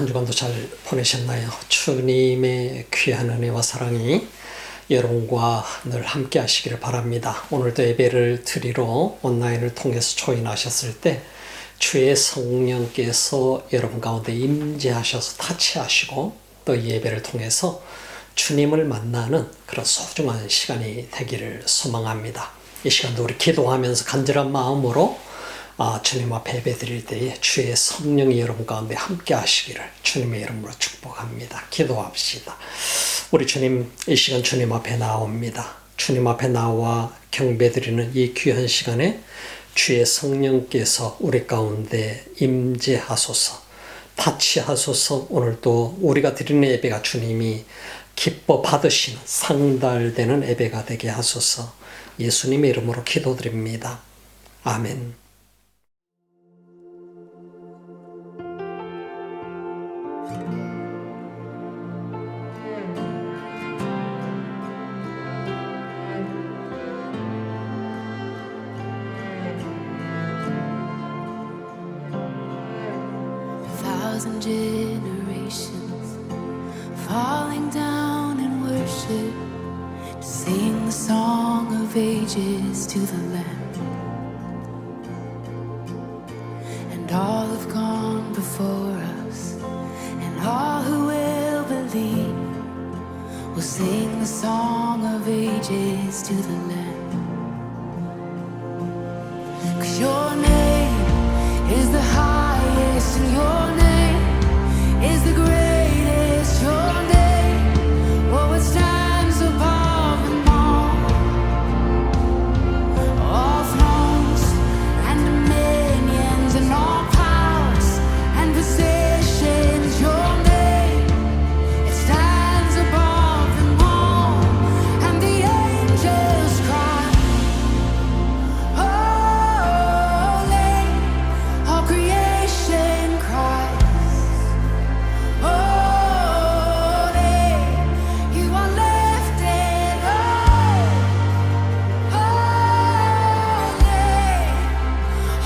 한 주간도 잘 보내셨나요? 주님의 귀한 은혜와 사랑이 여러분과 늘 함께 하시기를 바랍니다. 오늘도 예배를 드리러 온라인을 통해서 조인하셨을 때 주의 성령께서 여러분 가운데 임재하셔서 타치하시고 또 이 예배를 통해서 주님을 만나는 그런 소중한 시간이 되기를 소망합니다. 이 시간도 우리 기도하면서 간절한 마음으로 주님 앞에 예배 드릴 때에 주의 성령이 여러분 가운데 함께 하시기를 주님의 이름으로 축복합니다. 기도합시다. 우리 주님, 이 시간 주님 앞에 나옵니다. 주님 앞에 나와 경배드리는 이 귀한 시간에 주의 성령께서 우리 가운데 임재하소서, 타치하소서. 오늘도 우리가 드리는 예배가 주님이 기뻐 받으시는 상달되는 예배가 되게 하소서. 예수님의 이름으로 기도드립니다. 아멘. Thousand generations falling down in worship to sing the song of ages to the Lamb, and all have gone before us, and all who will believe will sing the song of ages to the Lamb. 'Cause your name is the highest, and your name is the greatest. Your name, oh, it stands above them all thrones and dominions and all powers and positions. Your name, it stands above them all, and the angels cry, holy. All creation cries, holy. You are lifted up, holy,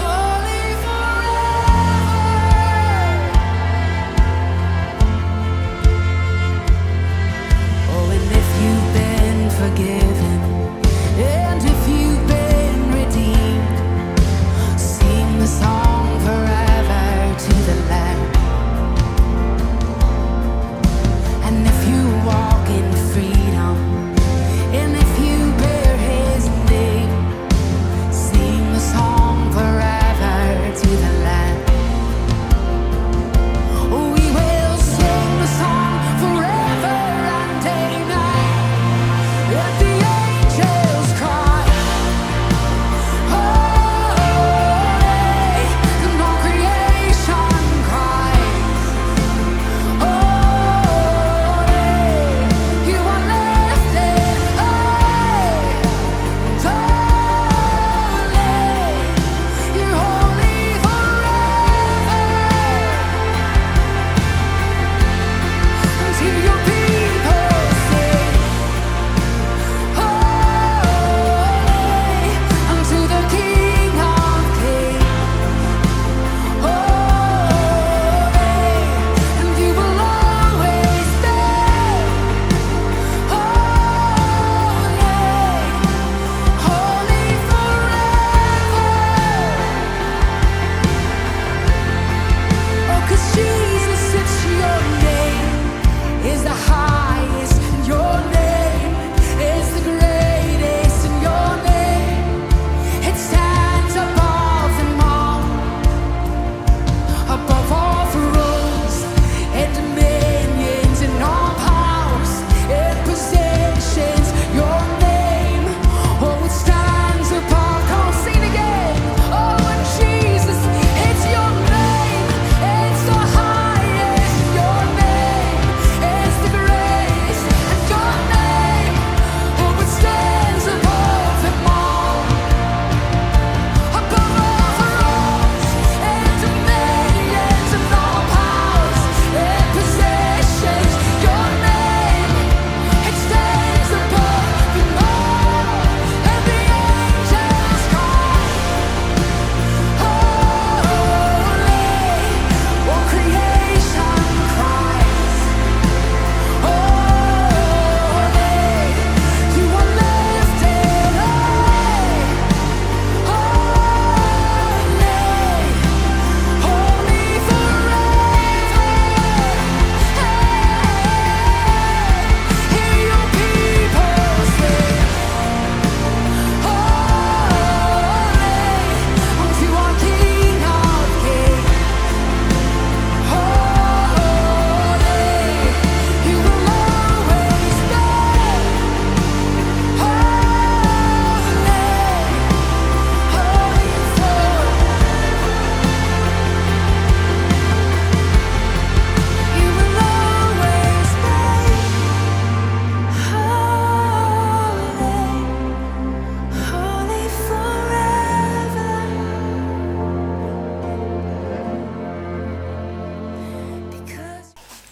holy forever. Oh, and if you've been forgiven, and if you've been redeemed, sing the song forever to the Lamb. And if you walk in freedom, and if you bear His name, sing the song forever to the Lamb. We will sing the song forever and day and night. Let the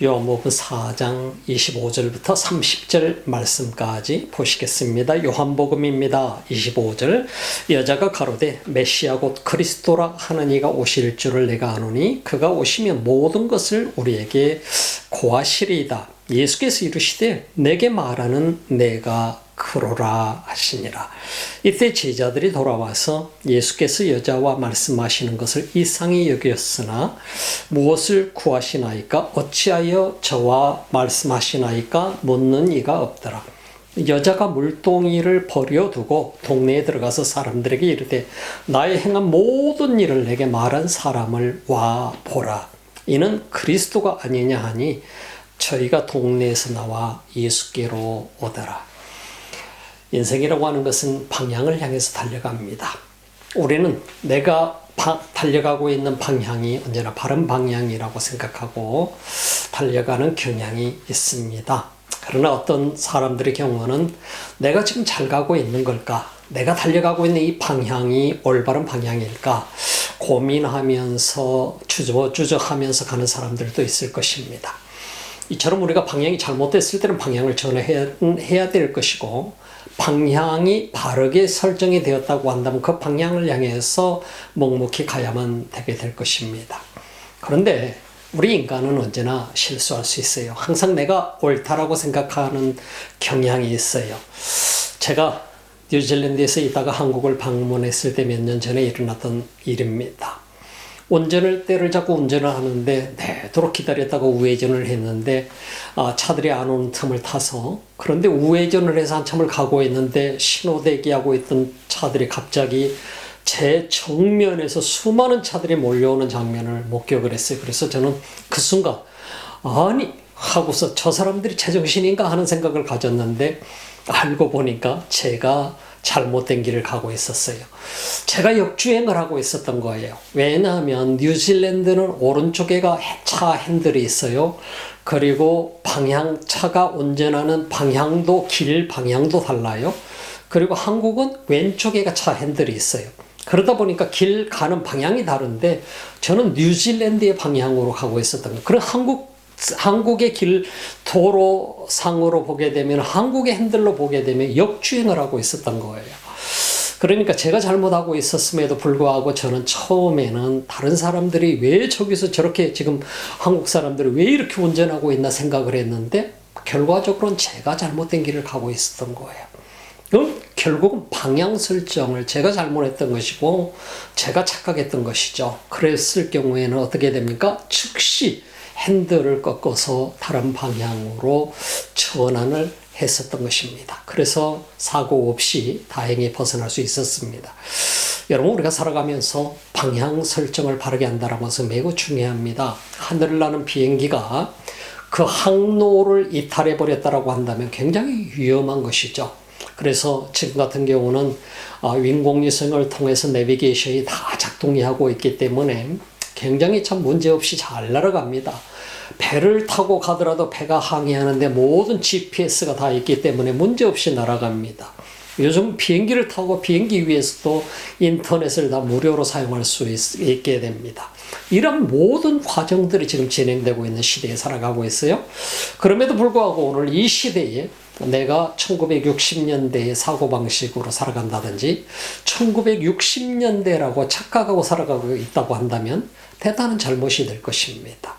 요한복음 4장 25절부터 30절 말씀까지 보시겠습니다. 요한복음입니다. 25절 여자가 가로되 메시아 곧 그리스도라 하는 이가 오실 줄을 내가 아노니 그가 오시면 모든 것을 우리에게 고하시리이다. 예수께서 이르시되 내게 말하는 내가 그로라 하시니라. 이때 제자들이 돌아와서 예수께서 여자와 말씀하시는 것을 이상히 여겼으나 무엇을 구하시나이까 어찌하여 저와 말씀하시나이까 묻는 이가 없더라. 여자가 물동이를 버려두고 동네에 들어가서 사람들에게 이르되 나의 행한 모든 일을 내게 말한 사람을 와 보라. 이는 그리스도가 아니냐 하니 저희가 동네에서 나와 예수께로 오더라. 인생이라고 하는 것은 방향을 향해서 달려갑니다. 우리는 내가 달려가고 있는 방향이 언제나 바른 방향이라고 생각하고 달려가는 경향이 있습니다. 그러나 어떤 사람들의 경우는 내가 지금 잘 가고 있는 걸까? 내가 달려가고 있는 이 방향이 올바른 방향일까? 고민하면서 주저하면서 가는 사람들도 있을 것입니다. 이처럼 우리가 방향이 잘못됐을 때는 방향을 전해야 될 것이고 방향이 바르게 설정이 되었다고 한다면 그 방향을 향해서 묵묵히 가야만 되게 될 것입니다. 그런데 우리 인간은 언제나 실수할 수 있어요. 항상 내가 옳다라고 생각하는 경향이 있어요. 제가 뉴질랜드에서 있다가 한국을 방문했을 때 몇 년 전에 일어났던 일입니다. 때를 잡고 운전을 하는데 내도록 기다렸다가 우회전을 했는데 차들이 안 오는 틈을 타서 그런데 우회전을 해서 한참을 가고 있는데 신호대기하고 있던 차들이 갑자기 제 정면에서 수많은 차들이 몰려오는 장면을 목격을 했어요. 그래서 저는 그 순간 아니 하고서 저 사람들이 제정신인가 하는 생각을 가졌는데 알고 보니까 제가 잘못된 길을 가고 있었어요. 제가 역주행을 하고 있었던 거예요. 왜냐하면 뉴질랜드는 오른쪽에가 차 핸들이 있어요. 그리고 차가 운전하는 방향도 길 방향도 달라요. 그리고 한국은 왼쪽에가 차 핸들이 있어요. 그러다 보니까 길 가는 방향이 다른데 저는 뉴질랜드의 방향으로 가고 있었던 거예요. 그럼 한국의 길 도로상으로 보게 되면 한국의 핸들로 보게 되면 역주행을 하고 있었던 거예요. 그러니까 제가 잘못하고 있었음에도 불구하고 저는 처음에는 다른 사람들이 왜 저기서 저렇게 지금 한국 사람들이 왜 이렇게 운전하고 있나 생각을 했는데 결과적으로는 제가 잘못된 길을 가고 있었던 거예요. 그럼 결국은 방향 설정을 제가 잘못했던 것이고 제가 착각했던 것이죠. 그랬을 경우에는 어떻게 됩니까? 즉시 핸들을 꺾어서 다른 방향으로 전환을 했었던 것입니다. 그래서 사고 없이 다행히 벗어날 수 있었습니다. 여러분 우리가 살아가면서 방향 설정을 바르게 한다는 것은 매우 중요합니다. 하늘을 나는 비행기가 그 항로를 이탈해 버렸다고 한다면 굉장히 위험한 것이죠. 그래서 지금 같은 경우는 인공위성을 통해서 내비게이션이 다 작동이 하고 있기 때문에 굉장히 참 문제없이 잘 날아갑니다. 배를 타고 가더라도 배가 항해하는데 모든 GPS가 다 있기 때문에 문제없이 날아갑니다. 요즘 비행기를 타고 비행기 위에서도 인터넷을 다 무료로 사용할 수 있게 됩니다. 이런 모든 과정들이 지금 진행되고 있는 시대에 살아가고 있어요. 그럼에도 불구하고 오늘 이 시대에 내가 1960년대의 사고방식으로 살아간다든지 1960년대라고 착각하고 살아가고 있다고 한다면 대단한 잘못이 될 것입니다.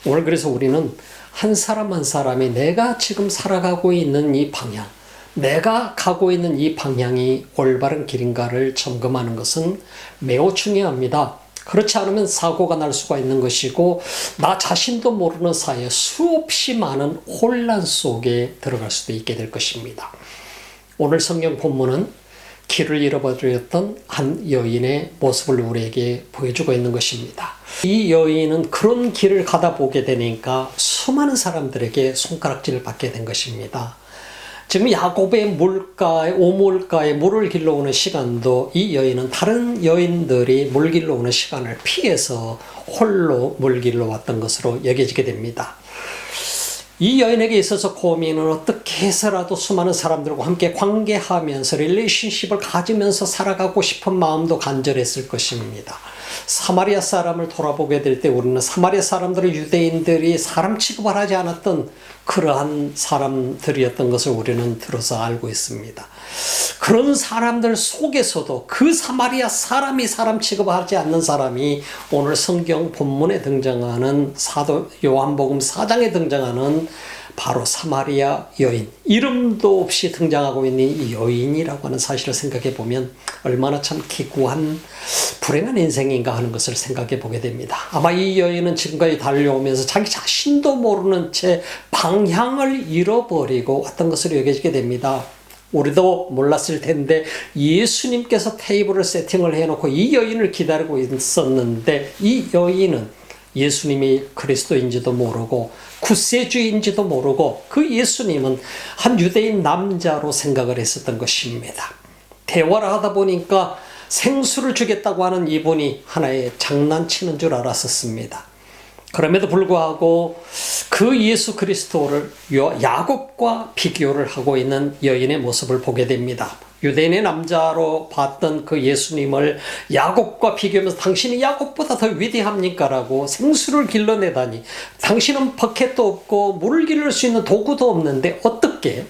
오늘 그래서 우리는 한 사람 한 사람이 내가 지금 살아가고 있는 이 방향, 내가 가고 있는 이 방향이 올바른 길인가를 점검하는 것은 매우 중요합니다. 그렇지 않으면 사고가 날 수가 있는 것이고 나 자신도 모르는 사이에 수없이 많은 혼란 속에 들어갈 수도 있게 될 것입니다. 오늘 성경 본문은 길을 잃어버렸던 한 여인의 모습을 우리에게 보여주고 있는 것입니다. 이 여인은 그런 길을 가다 보게 되니까 수많은 사람들에게 손가락질을 받게 된 것입니다. 지금 야곱의 오물가에 물을 길러 오는 시간도 이 여인은 다른 여인들이 물 길러 오는 시간을 피해서 홀로 물 길러 왔던 것으로 여겨지게 됩니다. 이 여인에게 있어서 고민은 어떻게 해서라도 수많은 사람들과 함께 관계하면서 릴레이션십을 가지면서 살아가고 싶은 마음도 간절했을 것입니다. 사마리아 사람을 돌아보게 될 때 우리는 사마리아 사람들은 유대인들이 사람 취급을 하지 않았던 그러한 사람들이었던 것을 우리는 들어서 알고 있습니다. 그런 사람들 속에서도 그 사마리아 사람이 사람 취급하지 않는 사람이 오늘 성경 본문에 등장하는 사도 요한복음 4장에 등장하는 바로 사마리아 여인, 이름도 없이 등장하고 있는 이 여인이라고 하는 사실을 생각해 보면 얼마나 참 기구한 불행한 인생인가 하는 것을 생각해 보게 됩니다. 아마 이 여인은 지금까지 달려오면서 자기 자신도 모르는 채 방향을 잃어버리고 왔던 것으로 여겨지게 됩니다. 우리도 몰랐을 텐데 예수님께서 테이블을 세팅을 해놓고 이 여인을 기다리고 있었는데 이 여인은 예수님이 그리스도인지도 모르고 구세주인지도 모르고 그 예수님은 한 유대인 남자로 생각을 했었던 것입니다. 대화를 하다 보니까 생수를 주겠다고 하는 이분이 하나의 장난치는 줄 알았었습니다. 그럼에도 불구하고 그 예수 그리스도를 야곱과 비교를 하고 있는 여인의 모습을 보게 됩니다. 유대인의 남자로 봤던 그 예수님을 야곱과 비교하면서 당신이 야곱보다 더 위대합니까? 라고 생수를 길러내다니, 당신은 버켓도 없고 물을 기를 수 있는 도구도 없는데 어떻게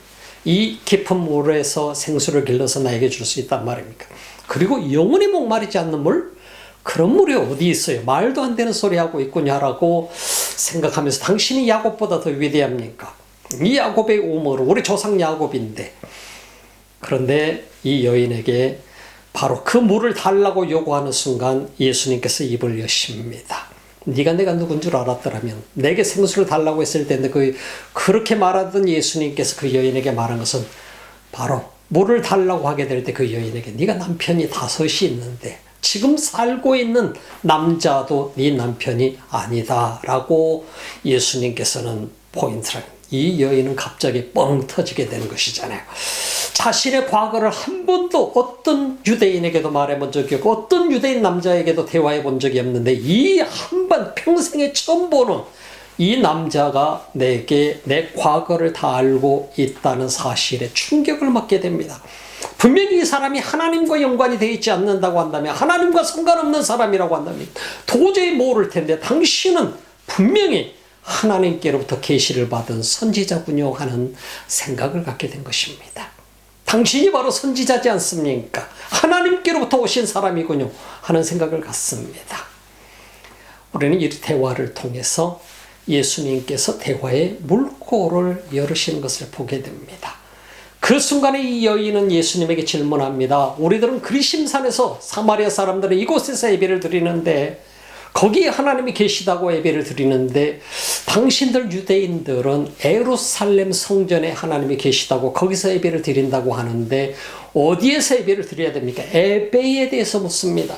이 깊은 물에서 생수를 길러서 나에게 줄 수 있단 말입니까? 그리고 영원히 목마르지 않는 물? 그런 물이 어디 있어요? 말도 안 되는 소리 하고 있군요라고 생각하면서 당신이 야곱보다 더 위대합니까? 이 야곱의 우물, 우리 조상 야곱인데. 그런데 이 여인에게 바로 그 물을 달라고 요구하는 순간 예수님께서 입을 여십니다. 네가 내가 누군 줄 알았더라면 내게 생수를 달라고 했을 텐데 그렇게 말하던 예수님께서 그 여인에게 말한 것은 바로 물을 달라고 하게 될 때 그 여인에게 네가 남편이 5이 있는데 지금 살고 있는 남자도 네 남편이 아니다 라고 예수님께서는 포인트를, 이 여인은 갑자기 뻥 터지게 되는 것이잖아요. 자신의 과거를 한 번도 어떤 유대인에게도 말해본 적이 없고 어떤 유대인 남자에게도 대화해 본 적이 없는데 이 한 번 평생에 처음 보는 이 남자가 내게 내 과거를 다 알고 있다는 사실에 충격을 받게 됩니다. 분명히 이 사람이 하나님과 연관이 되어 있지 않는다고 한다면, 하나님과 상관없는 사람이라고 한다면 도저히 모를 텐데 당신은 분명히 하나님께로부터 계시를 받은 선지자군요 하는 생각을 갖게 된 것입니다. 당신이 바로 선지자지 않습니까? 하나님께로부터 오신 사람이군요 하는 생각을 갖습니다. 우리는 이 대화를 통해서 예수님께서 대화의 물꼬를 열으시는 것을 보게 됩니다. 그 순간에 이 여인은 예수님에게 질문합니다. 우리들은 그리심산에서 사마리아 사람들은 이곳에서 예배를 드리는데 거기에 하나님이 계시다고 예배를 드리는데 당신들 유대인들은 예루살렘 성전에 하나님이 계시다고 거기서 예배를 드린다고 하는데 어디에서 예배를 드려야 됩니까? 예배에 대해서 묻습니다.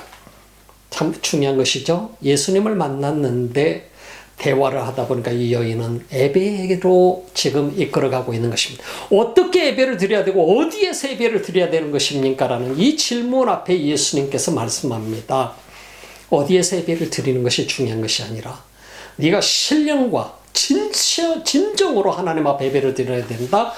참 중요한 것이죠. 예수님을 만났는데 대화를 하다 보니까 이 여인은 예배로 지금 이끌어가고 있는 것입니다. 어떻게 예배를 드려야 되고 어디에서 예배를 드려야 되는 것입니까? 라는 이 질문 앞에 예수님께서 말씀합니다. 어디에서 예배를 드리는 것이 중요한 것이 아니라 네가 신령과 진정으로 하나님 앞에 예배를 드려야 된다.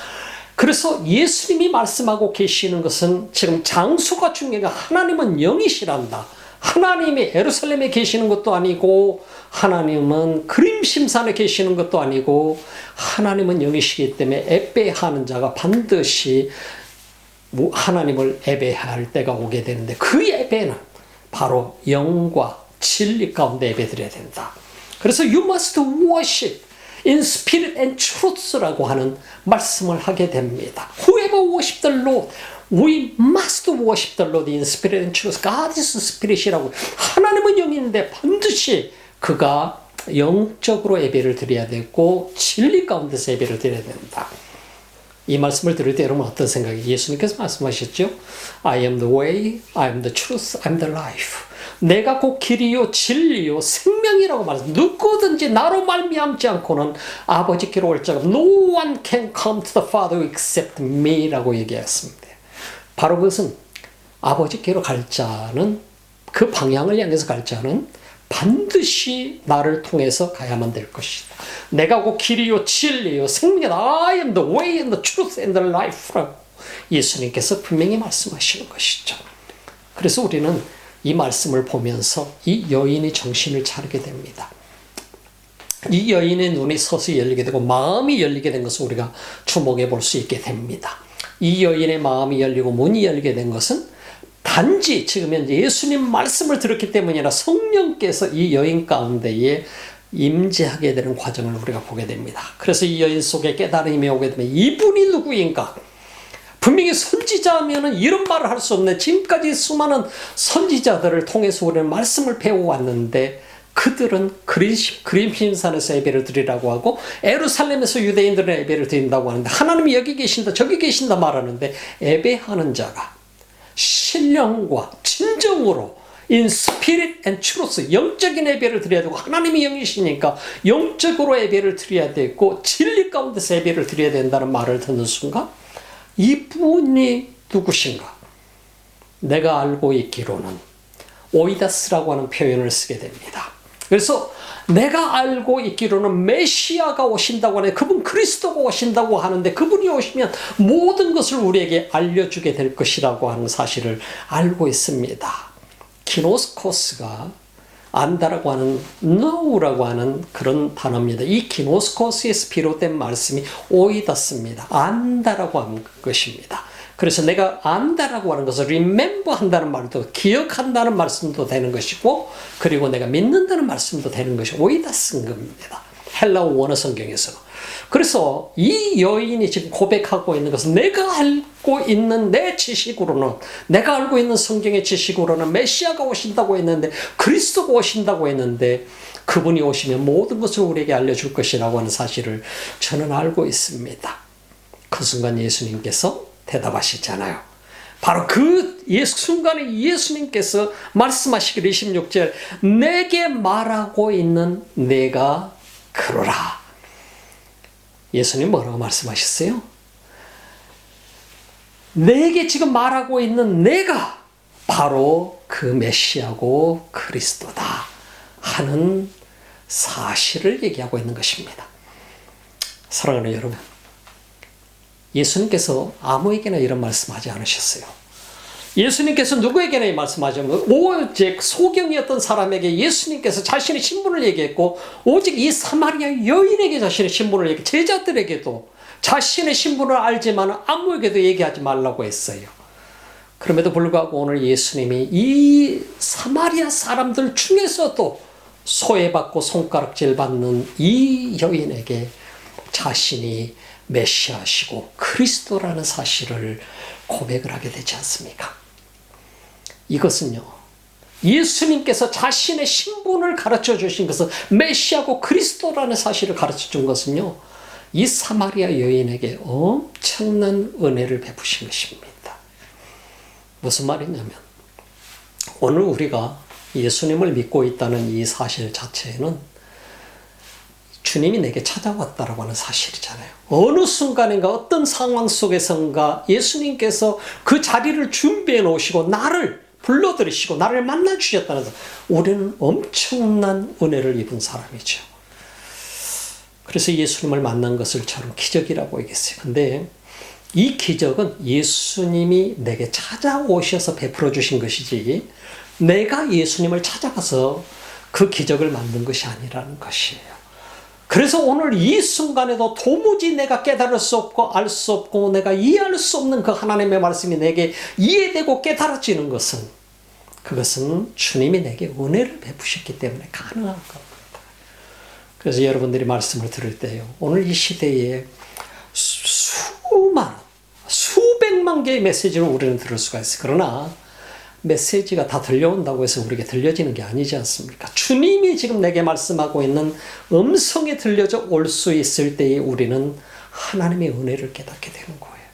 그래서 예수님이 말씀하고 계시는 것은 지금 장소가 중요한, 하나님은 영이시란다. 하나님이 예루살렘에 계시는 것도 아니고 하나님은 그림심산에 계시는 것도 아니고 하나님은 영이시기 때문에 예배하는 자가 반드시 하나님을 예배할 때가 오게 되는데 그 예배는 바로 영과 진리 가운데 예배드려야 된다. 그래서 you must worship in spirit and truth라고 하는 말씀을 하게 됩니다. Whoever worship the Lord, we must worship the Lord in spirit and truth. God is spirit이라고. 하나님은 영인데 반드시 그가 영적으로 예배를 드려야 되고 진리 가운데서 예배를 드려야 된다. 이 말씀을 들을 때 여러분 어떤 생각이? 예수님께서 말씀하셨죠. I am the way, I am the truth, I am the life. 내가 곧 길이요 진리요 생명이라고 말했습니다. 누구든지 나로 말미암지 않고는 아버지께로 올 자가 No one can come to the Father except me 라고 얘기했습니다. 바로 그것은 아버지께로 갈 자는, 그 방향을 향해서 갈 자는 반드시 나를 통해서 가야만 될 것이다. 내가 곧 길이요 진리요 생명이다. I am the way and the truth and the life 라고 예수님께서 분명히 말씀하시는 것이죠. 그래서 우리는 이 말씀을 보면서 이 여인이 정신을 차리게 됩니다. 이 여인의 눈이 서서히 열리게 되고 마음이 열리게 된 것을 우리가 주목해 볼 수 있게 됩니다. 이 여인의 마음이 열리고 문이 열리게 된 것은 단지 지금 현재 예수님 말씀을 들었기 때문이라 성령께서 이 여인 가운데에 임재하게 되는 과정을 우리가 보게 됩니다. 그래서 이 여인 속에 깨달음이 오게 되면 이분이 누구인가? 분명히 선지자면은 이런 말을 할 수 없네. 지금까지 수많은 선지자들을 통해서 우리는 말씀을 배워왔는데 그들은 그림심산에서 예배를 드리라고 하고 예루살렘에서 유대인들은 예배를 드린다고 하는데 하나님이 여기 계신다 저기 계신다 말하는데 예배하는 자가 신령과 진정으로 in spirit and truth 영적인 예배를 드려야 되고 하나님이 영이시니까 영적으로 예배를 드려야 되고 진리 가운데서 예배를 드려야 된다는 말을 듣는 순간 이분이 누구신가? 내가 알고 있기로는 오이다스라고 하는 표현을 쓰게 됩니다. 그래서 내가 알고 있기로는 메시아가 오신다고 하는데 그분 그리스도가 오신다고 하는데 그분이 오시면 모든 것을 우리에게 알려주게 될 것이라고 하는 사실을 알고 있습니다. 키노스코스가 안다라고 하는 know라고 하는 그런 단어입니다. 이 키노스코스에서 비롯된 말씀이 오이다스입니다. 안다라고 하는 것입니다. 그래서 내가 안다라고 하는 것을 remember 한다는 말도 기억한다는 말씀도 되는 것이고 그리고 내가 믿는다는 말씀도 되는 것이 오이다스인 겁니다. 헬라어 원어 성경에서. 그래서 이 여인이 지금 고백하고 있는 것은 내가 알고 있는 내 지식으로는 내가 알고 있는 성경의 지식으로는 메시아가 오신다고 했는데 그리스도가 오신다고 했는데 그분이 오시면 모든 것을 우리에게 알려줄 것이라고 하는 사실을 저는 알고 있습니다. 그 순간 예수님께서 대답하시잖아요. 바로 그 순간에 예수님께서 말씀하시기를 26절 내게 말하고 있는 내가 그러라. 예수님 뭐라고 말씀하셨어요? 내게 지금 말하고 있는 내가 바로 그 메시아고 그리스도다 하는 사실을 얘기하고 있는 것입니다. 사랑하는 여러분, 예수님께서 아무에게나 이런 말씀하지 않으셨어요. 예수님께서 누구에게나 이 말씀하자면 오직 소경이었던 사람에게 예수님께서 자신의 신분을 얘기했고 오직 이 사마리아 여인에게 자신의 신분을 얘기했고 제자들에게도 자신의 신분을 알지만 아무에게도 얘기하지 말라고 했어요. 그럼에도 불구하고 오늘 예수님이 이 사마리아 사람들 중에서도 소외받고 손가락질 받는 이 여인에게 자신이 메시아시고 그리스도라는 사실을 고백을 하게 되지 않습니까? 이것은요, 예수님께서 자신의 신분을 가르쳐 주신 것은 메시아고 그리스도라는 사실을 가르쳐 준 것은요, 이 사마리아 여인에게 엄청난 은혜를 베푸신 것입니다. 무슨 말이냐면 오늘 우리가 예수님을 믿고 있다는 이 사실 자체는 주님이 내게 찾아왔다라고 하는 사실이잖아요. 어느 순간인가 어떤 상황 속에선가 예수님께서 그 자리를 준비해 놓으시고 나를 불러들이시고 나를 만나 주셨다는 우리는 엄청난 은혜를 입은 사람이죠. 그래서 예수님을 만난 것을 저는 기적이라고 얘기했어요. 근데 이 기적은 예수님이 내게 찾아오셔서 베풀어 주신 것이지 내가 예수님을 찾아가서 그 기적을 만든 것이 아니라는 것이에요. 그래서 오늘 이 순간에도 도무지 내가 깨달을 수 없고 알 수 없고 내가 이해할 수 없는 그 하나님의 말씀이 내게 이해되고 깨달아지는 것은 그것은 주님이 내게 은혜를 베푸셨기 때문에 가능한 겁니다. 그래서 여러분들이 말씀을 들을 때요, 오늘 이 시대에 수백만 개의 메시지를 우리는 들을 수가 있어요. 그러나 메시지가 다 들려온다고 해서 우리에게 들려지는 게 아니지 않습니까? 주님이 지금 내게 말씀하고 있는 음성이 들려져 올 수 있을 때에 우리는 하나님의 은혜를 깨닫게 되는 거예요.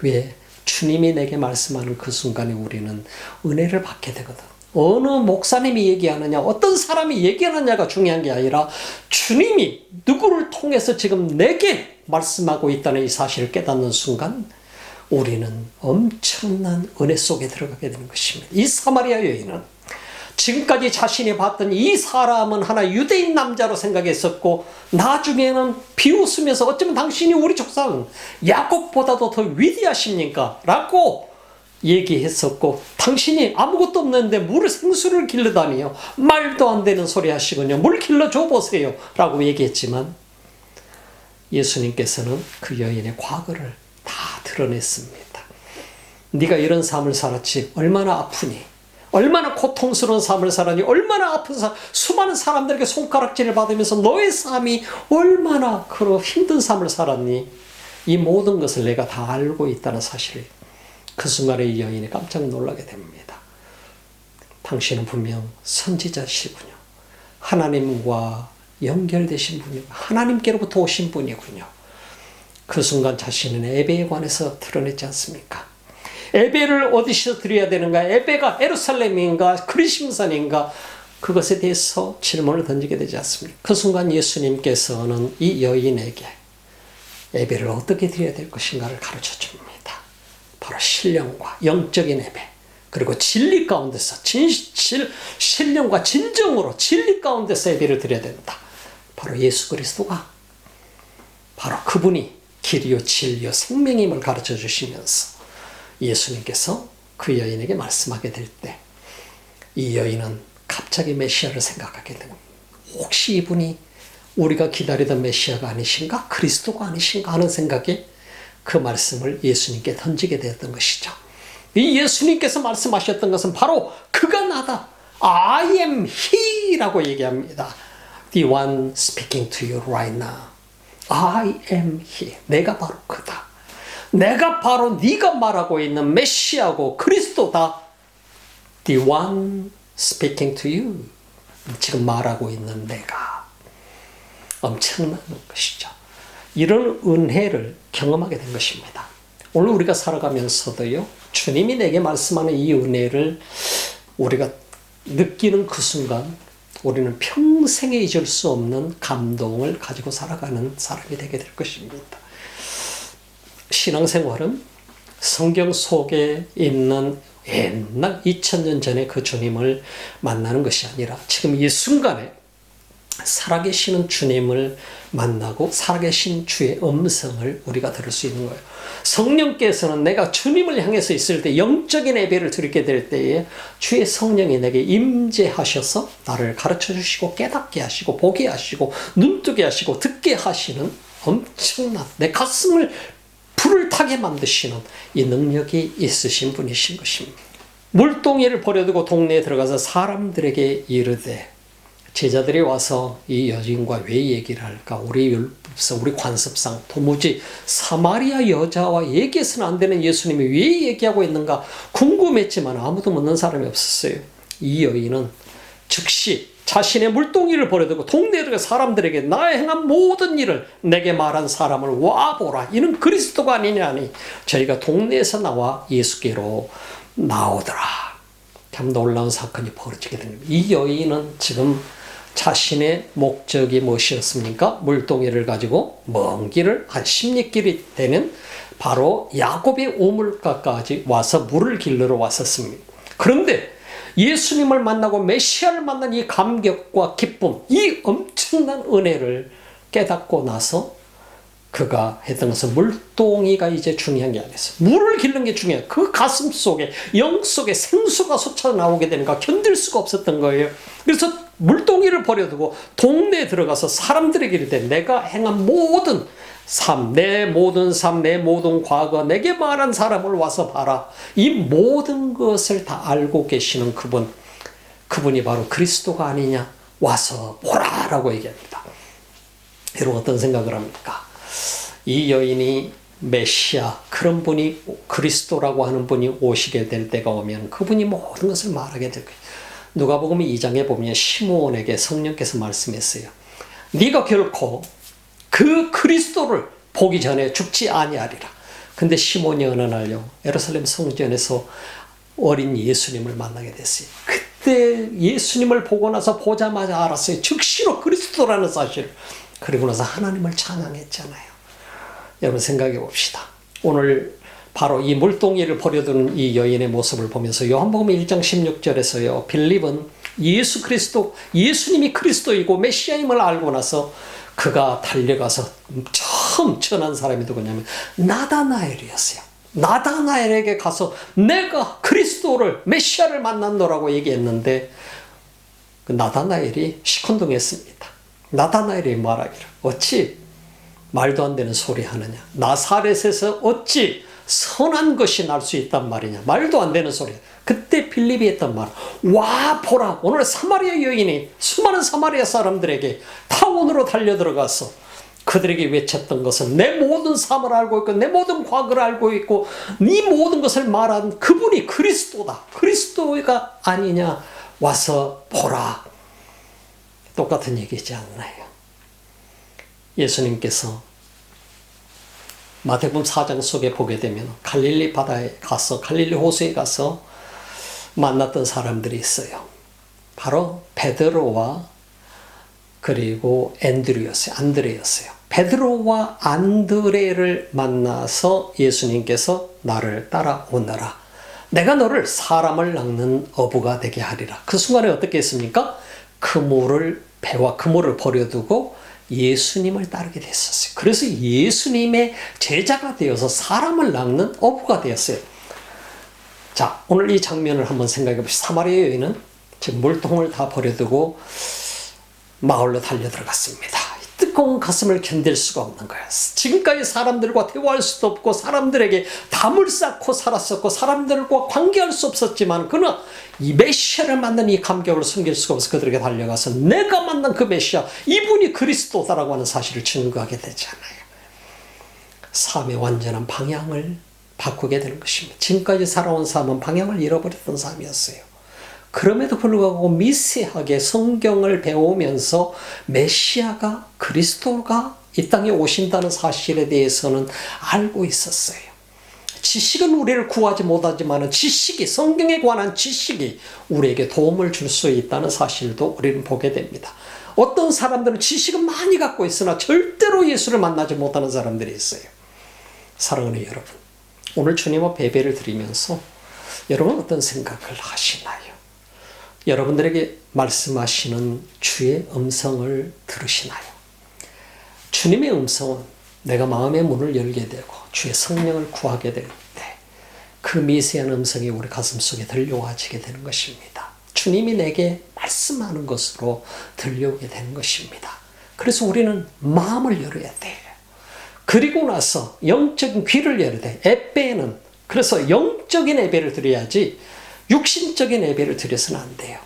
왜? 주님이 내게 말씀하는 그 순간에 우리는 은혜를 받게 되거든. 어느 목사님이 얘기하느냐, 어떤 사람이 얘기하느냐가 중요한 게 아니라 주님이 누구를 통해서 지금 내게 말씀하고 있다는 이 사실을 깨닫는 순간 우리는 엄청난 은혜 속에 들어가게 되는 것입니다. 이 사마리아 여인은 지금까지 자신이 봤던 이 사람은 하나 유대인 남자로 생각했었고 나중에는 비웃으면서 어쩌면 당신이 우리 조상 야곱보다도 더 위대하십니까? 라고 얘기했었고, 당신이 아무것도 없는데 물을 생수를 길르다니요, 말도 안 되는 소리 하시군요, 물 길러줘 보세요 라고 얘기했지만, 예수님께서는 그 여인의 과거를 다 드러냈습니다. 네가 이런 삶을 살았지, 얼마나 아프니, 얼마나 고통스러운 삶을 살았니, 얼마나 아픈 수많은 사람들에게 손가락질을 받으면서 너의 삶이 얼마나 그런 힘든 삶을 살았니, 이 모든 것을 내가 다 알고 있다는 사실을 그 순간에 이 여인이 깜짝 놀라게 됩니다. 당신은 분명 선지자시군요, 하나님과 연결되신 분이고 하나님께로부터 오신 분이군요. 그 순간 자신은 예배에 관해서 드러냈지 않습니까? 예배를 어디서 드려야 되는가, 예배가 예루살렘인가 그리심산인가, 그것에 대해서 질문을 던지게 되지 않습니까? 그 순간 예수님께서는 이 여인에게 예배를 어떻게 드려야 될 것인가를 가르쳐 줍니다. 바로 신령과 영적인 예배, 그리고 진리 가운데서 신령과 진정으로 진리 가운데서 예배를 드려야 된다. 바로 예수 그리스도가, 바로 그분이 길이요 진리요 생명임을 가르쳐 주시면서 예수님께서 그 여인에게 말씀하게 될 때, 이 여인은 갑자기 메시아를 생각하게 됩니다. 혹시 이분이 우리가 기다리던 메시아가 아니신가, 그리스도가 아니신가 하는 생각에 그 말씀을 예수님께 던지게 되었던 것이죠. 이 예수님께서 말씀하셨던 것은 바로 그가 나다, I am he 라고 얘기합니다. The one speaking to you right now, I am he, 내가 바로 그다, 내가 바로 네가 말하고 있는 메시아고 그리스도다. The one speaking to you, 지금 말하고 있는 내가. 엄청난 것이죠. 이런 은혜를 경험하게 된 것입니다. 오늘 우리가 살아가면서도요, 주님이 내게 말씀하는 이 은혜를 우리가 느끼는 그 순간 우리는 평생에 잊을 수 없는 감동을 가지고 살아가는 사람이 되게 될 것입니다. 신앙생활은 성경 속에 있는 옛날 2000년 전에 그 주님을 만나는 것이 아니라 지금 이 순간에 살아계시는 주님을 만나고 살아계신 주의 음성을 우리가 들을 수 있는 거예요. 성령께서는 내가 주님을 향해서 있을 때, 영적인 예배를 드리게 될 때에 주의 성령이 내게 임재하셔서 나를 가르쳐 주시고 깨닫게 하시고 보게 하시고 눈뜨게 하시고 듣게 하시는 엄청난, 내 가슴을 불을 타게 만드시는 이 능력이 있으신 분이신 것입니다. 물동이를 버려두고 동네에 들어가서 사람들에게 이르되, 제자들이 와서 이 여인과 왜 얘기를 할까? 우리 율법상, 우리 관습상 도무지 사마리아 여자와 얘기해서는 안 되는 예수님이 왜 얘기하고 있는가 궁금했지만 아무도 묻는 사람이 없었어요. 이 여인은 즉시 자신의 물동이를 버려두고 동네에 들어가 사람들에게 나의 행한 모든 일을 내게 말한 사람을 와보라, 이는 그리스도가 아니냐니 저희가 동네에서 나와 예수께로 나오더라. 참 놀라운 사건이 벌어지게 됩니다. 이 여인은 지금 자신의 목적이 무엇이었습니까? 물동이를 가지고 먼 길을, 한 10리길이 되는 바로 야곱의 우물가까지 와서 물을 길르러 왔었습니다. 그런데 예수님을 만나고 메시아를 만난 이 감격과 기쁨, 이 엄청난 은혜를 깨닫고 나서 그가 했던 것은 물동이가 이제 중요한 게 아니었어요. 물을 기르는 게 중요해요. 그 가슴 속에, 영 속에 생수가 솟아 나오게 되니까 견딜 수가 없었던 거예요. 그래서 물동이를 버려두고 동네에 들어가서 사람들에게 이르되 내가 행한 모든 삶, 내 모든 삶, 내 모든 과거, 내게 말한 사람을 와서 봐라. 이 모든 것을 다 알고 계시는 그분이 바로 그리스도가 아니냐, 와서 보라라고 얘기합니다. 여러분 어떤 생각을 합니까? 이 여인이 메시아, 그런 분이, 그리스도라고 하는 분이 오시게 될 때가 오면 그분이 모든 것을 말하게 될 거예요. 누가복음 2장에 보면 시므온에게 성령께서 말씀했어요. 네가 결코 그 그리스도를 보기 전에 죽지 아니하리라. 근데 시몬이 어느 날요, 예루살렘 성전에서 어린 예수님을 만나게 됐어요. 그때 예수님을 보고 나서 보자마자 알았어요. 즉시로 그리스도라는 사실을. 그리고 나서 하나님을 찬양했잖아요. 여러분 생각해 봅시다. 오늘 바로 이 물동이를 버려두는 이 여인의 모습을 보면서 요한복음 1장 16절에서요, 빌립은 예수 그리스도, 예수님이 그리스도이고 메시아임을 알고 나서 그가 달려가서 처음 전한 사람이 누구냐면 나다나엘이었어요. 나다나엘에게 가서 내가 그리스도를 메시아를 만났노라고 얘기했는데 그 나다나엘이 시큰둥했습니다. 나다나엘이 말하기를 어찌 말도 안 되는 소리 하느냐, 나사렛에서 어찌 선한 것이 날 수 있단 말이냐, 말도 안 되는 소리야. 그때 빌립이 했던 말, 와 보라, 오늘 사마리아 여인이 수많은 사마리아 사람들에게 타원으로 달려들어가서 그들에게 외쳤던 것은 내 모든 삶을 알고 있고 내 모든 과거를 알고 있고 네 모든 것을 말한 그분이 그리스도다, 그리스도가 아니냐, 와서 보라. 똑같은 얘기지 않나요? 예수님께서 마태복음 4장 속에 보게 되면 갈릴리 바다에 가서, 갈릴리 호수에 가서 만났던 사람들이 있어요. 바로 베드로와 그리고 안드레였어요. 베드로와 안드레를 만나서 예수님께서 나를 따라오너라, 내가 너를 사람을 낚는 어부가 되게 하리라. 그 순간에 어떻게 했습니까? 배와 그물을 버려두고 예수님을 따르게 됐었어요. 그래서 예수님의 제자가 되어서 사람을 낚는 어부가 되었어요. 자, 오늘 이 장면을 한번 생각해 보시죠. 사마리아 여인은 지금 물통을 다 버려두고 마을로 달려 들어갔습니다. 뜨거운 가슴을 견딜 수가 없는 거예요. 지금까지 사람들과 대화할 수도 없고 사람들에게 담을 쌓고 살았었고 사람들과 관계할 수 없었지만 그는 이 메시아를 만난 이 감격을 숨길 수가 없어서 그들에게 달려가서 내가 만난 그 메시아, 이분이 그리스도다라고 하는 사실을 증거하게 되잖아요. 삶의 완전한 방향을 바꾸게 되는 것입니다. 지금까지 살아온 삶은 방향을 잃어버렸던 삶이었어요. 그럼에도 불구하고 미세하게 성경을 배우면서 메시아가, 그리스도가 이 땅에 오신다는 사실에 대해서는 알고 있었어요. 지식은 우리를 구하지 못하지만 지식이, 성경에 관한 지식이 우리에게 도움을 줄 수 있다는 사실도 우리는 보게 됩니다. 어떤 사람들은 지식은 많이 갖고 있으나 절대로 예수를 만나지 못하는 사람들이 있어요. 사랑하는 여러분, 오늘 주님 앞에 예배를 드리면서 여러분 어떤 생각을 하시나요? 여러분들에게 말씀하시는 주의 음성을 들으시나요? 주님의 음성은 내가 마음의 문을 열게 되고 주의 성령을 구하게 될 때 그 미세한 음성이 우리 가슴속에 들려와지게 되는 것입니다. 주님이 내게 말씀하는 것으로 들려오게 되는 것입니다. 그래서 우리는 마음을 열어야 돼요. 그리고 나서 영적인 귀를 열어야 돼. 예배는 그래서 영적인 예배를 드려야지 육신적인 예배를 드려서는 안 돼요.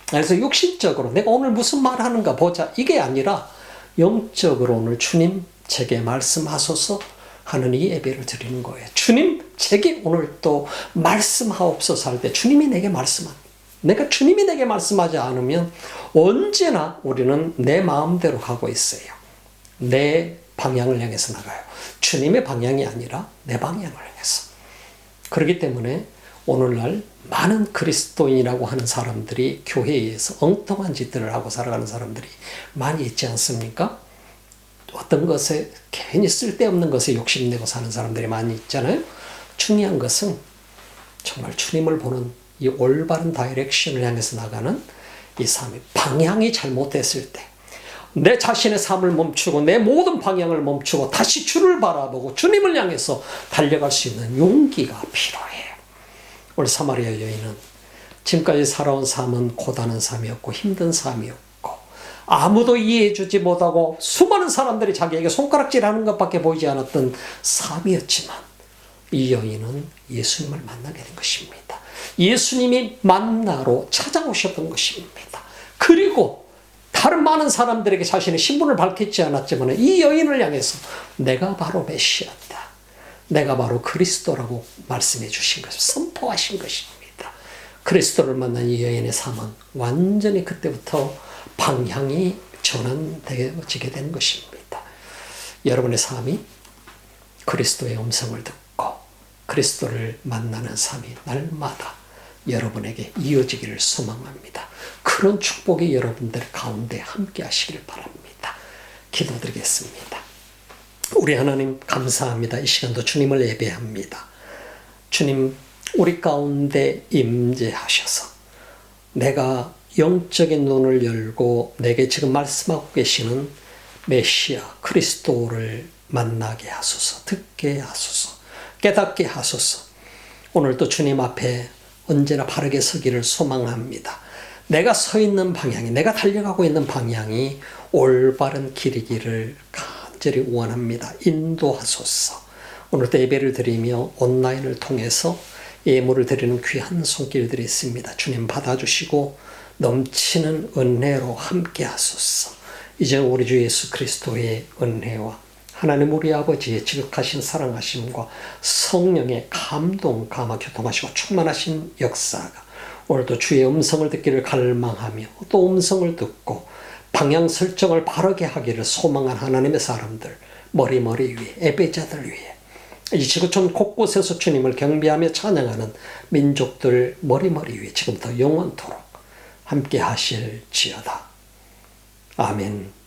그래서 육신적으로 내가 오늘 무슨 말 하는가 보자, 이게 아니라 영적으로 오늘 주님 제게 말씀하소서 하는 이 예배를 드리는 거예요. 주님 제게 오늘 또 말씀하옵소서 할 때 주님이 내게 주님이 내게 말씀하지 않으면 언제나 우리는 내 마음대로 가고 있어요. 내 방향을 향해서 나가요. 주님의 방향이 아니라 내 방향을 향해서. 그렇기 때문에 오늘날 많은 그리스도인이라고 하는 사람들이 교회에서 엉뚱한 짓들을 하고 살아가는 사람들이 많이 있지 않습니까? 어떤 것에 괜히 쓸데없는 것에 욕심내고 사는 사람들이 많이 있잖아요. 중요한 것은 정말 주님을 보는 이 올바른 다이렉션을 향해서 나가는 이 삶의 방향이 잘못됐을 때 내 자신의 삶을 멈추고 내 모든 방향을 멈추고 다시 주를 바라보고 주님을 향해서 달려갈 수 있는 용기가 필요해요. 우리 사마리아 여인은 지금까지 살아온 삶은 고단한 삶이었고 힘든 삶이었고 아무도 이해해주지 못하고 수많은 사람들이 자기에게 손가락질하는 것밖에 보이지 않았던 삶이었지만 이 여인은 예수님을 만나게 된 것입니다. 예수님이 만나러 찾아오셨던 것입니다. 그리고 다른 많은 사람들에게 자신의 신분을 밝히지 않았지만 이 여인을 향해서 내가 바로 메시아다, 내가 바로 그리스도라고 말씀해 주신 것을 선포하신 것입니다. 그리스도를 만난 이 여인의 삶은 완전히 그때부터 방향이 전환되어지게 되는 것입니다. 여러분의 삶이 그리스도의 음성을 듣고 그리스도를 만나는 삶이 날마다 여러분에게 이어지기를 소망합니다. 그런 축복이 여러분들 가운데 함께 하시길 바랍니다. 기도드리겠습니다. 우리 하나님 감사합니다. 이 시간도 주님을 예배합니다. 주님, 우리 가운데 임재하셔서 내가 영적인 눈을 열고 내게 지금 말씀하고 계시는 메시아 그리스도를 만나게 하소서, 듣게 하소서. 깨닫게 하소서. 오늘도 주님 앞에 언제나 바르게 서기를 소망합니다. 내가 서 있는 방향이, 내가 달려가고 있는 방향이 올바른 길이기를 간절히 원합니다. 인도하소서. 오늘도 예배를 드리며 온라인을 통해서 예물을 드리는 귀한 손길들이 있습니다. 주님 받아주시고 넘치는 은혜로 함께 하소서. 이제 우리 주 예수 그리스도의 은혜와 하나님 우리 아버지의 지극하신 사랑하심과 성령의 감동, 감화, 교통하시고 충만하신 역사가 오늘도 주의 음성을 듣기를 갈망하며 또 음성을 듣고 방향 설정을 바르게 하기를 소망한 하나님의 사람들, 머리머리 위에, 예배자들 위에, 이 지구촌 곳곳에서 주님을 경배하며 찬양하는 민족들 머리머리 위에 지금부터 영원토록 함께 하실지어다. 아멘.